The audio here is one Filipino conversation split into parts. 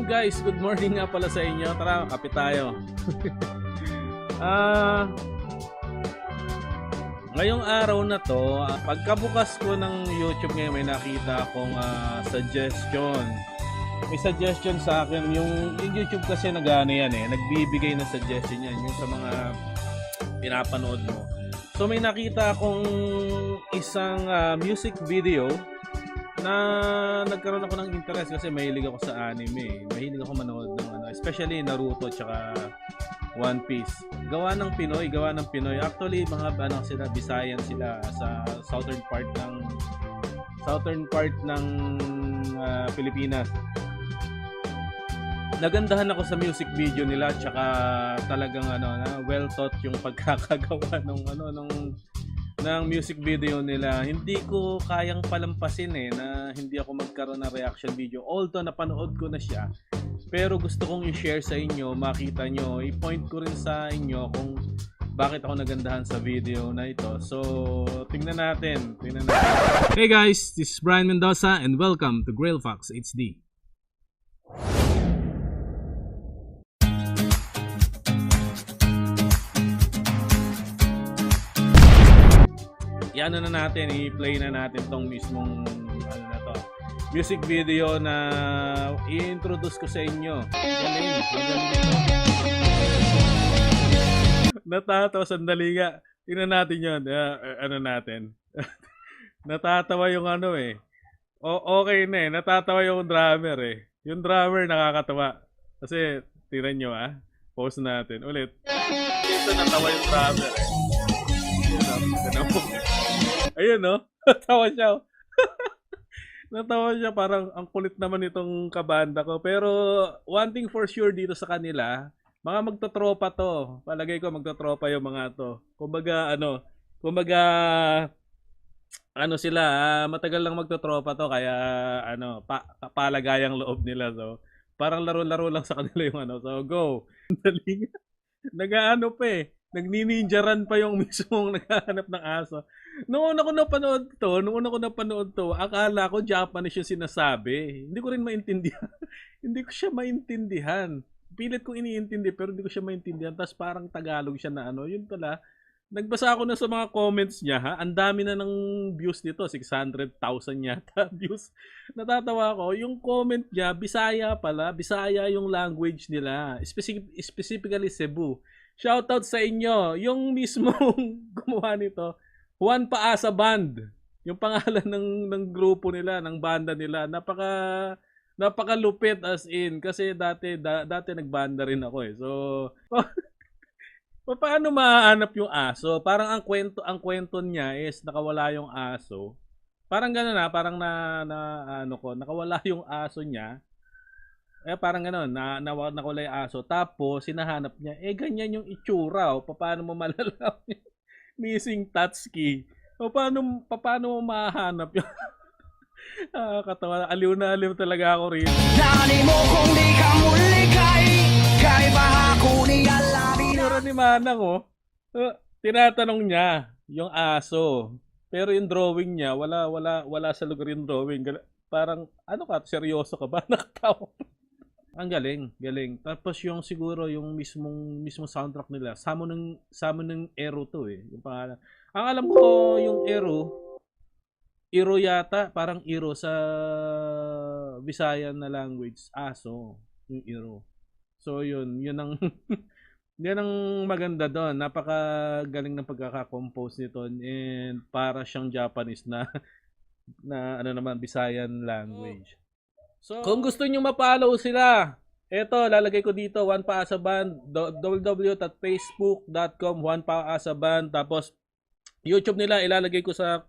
guys, good morning nga pala sa inyo. Tara, kape tayo. Ngayong araw na to, pagkabukas ko ng YouTube ngayon, may nakita akong suggestion. May suggestion sa akin, yung YouTube kasi nag-ano yan nagbibigay ng suggestion yan, yung sa mga pinapanood mo. So may nakita akong isang music video na nagkaroon ako ng interest kasi mahilig ako sa anime. Mahilig ako manood ng especially Naruto tsaka One Piece. Gawa ng Pinoy. Actually, mga sila, Visayan sila sa southern part ng Pilipinas. Nagandahan ako sa music video nila tsaka talagang well thought yung pagkakagawa ng music video nila. Hindi ko kayang palampasin na hindi ako magkaroon ng reaction video. Although napanood ko na siya, pero gusto kong i-share sa inyo, makita nyo, i-point ko rin sa inyo kung bakit ako nagandahan sa video na ito. So, tingnan natin. Hey guys, this is Brian Mendoza and welcome to Grailfox HD. I-ano na natin, i-play na natin tong mismong music video na i-introduce ko sa inyo. Galing natatawa, sandali nga. Tingnan natin yun. Natatawa yung okay na natatawa yung drummer Yung drummer nakakatawa. Kasi, tingnan nyo pause natin. Ulit. Dito natawa yung drummer Ayun natawa siya. Natawa siya, parang ang kulit naman itong kabanda ko. Pero one thing for sure dito sa kanila, mga magtotropa to. Palagay ko magtotropa yung mga to. Kumbaga sila, matagal lang magtotropa to kaya palagayang loob nila. So parang laro-laro lang sa kanila yung So go. Dali nga. Nag-aano pa nagnininjaran pa yung mismong naghahanap ng aso. Noong una ko napanood to, akala ko Japanese yung sinasabi. Hindi ko rin maintindihan. Hindi ko siya maintindihan. Pilit kong iniintindi pero hindi ko siya maintindihan. Tapos parang Tagalog siya na yun pala. Nagbasa ako na sa mga comments niya Ang dami na ng views nito. 600,000 yata views. Natatawa ako. Yung comment niya, Bisaya pala. Bisaya yung language nila. Specifically Cebu. Shoutout sa inyo. Yung mismong gumawa nito, Juan Paasa Band. Yung pangalan ng grupo nila, ng banda nila. Napakalupit as in. Kasi dati nagbanda rin ako So, paano mahanap yung aso? Parang ang kwento niya is nakawala yung aso. Parang gano'n parang nakawala yung aso niya. Parang gano'n, nakawala yung aso. Tapos, sinahanap niya, ganyan yung itsura. Paano mo malalaman missing Tatsuki? Paano mo mahanap yun? Katawa, aliw na aliw talaga ako rin. Nani mo kung di ka muli kay bahako ni Alabi. Itsura ni Manang tinatanong niya yung aso. Pero yung drawing niya, wala sa lugar yung drawing. Parang, seryoso ka ba? Nakatawa. Ang galing. Tapos yung siguro yung mismong soundtrack nila, Summon ng Ero to yung pangalan. Ang alam ko yung Ero yata, parang Ero sa Visayan na language, aso, yung Ero. So yun ang yan ang maganda doon. Napakagaling ng pagkaka-compose nito and para siyang Japanese na Visayan language. So, kung gusto niyo ma-follow sila, eto, lalagay ko dito, Juan Paasa Band, www.facebook.com, Juan Paasa Band, tapos YouTube nila, ilalagay ko sa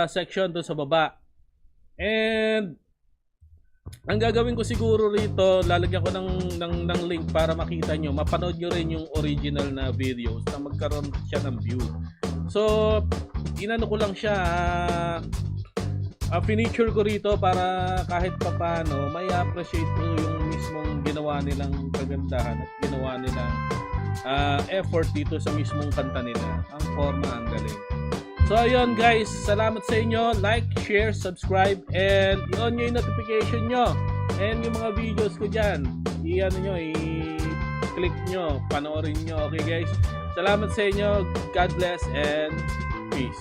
section doon sa baba. And, ang gagawin ko siguro rito, lalagyan ko ng link para makita nyo, mapanood nyo rin yung original na videos na magkaroon siya ng view. So, inano ko lang siya, finiture ko rito para kahit papano may appreciate ko yung mismong ginawa nilang kagandahan at ginawa nilang effort dito sa mismong kanta nila. Ang forma, ang galing. So ayun guys, salamat sa inyo. Like, share, subscribe, and i-on nyo yung notification nyo. And yung mga videos ko dyan, i-ano nyo, i-click nyo, panoorin nyo. Okay guys? Salamat sa inyo. God bless and peace.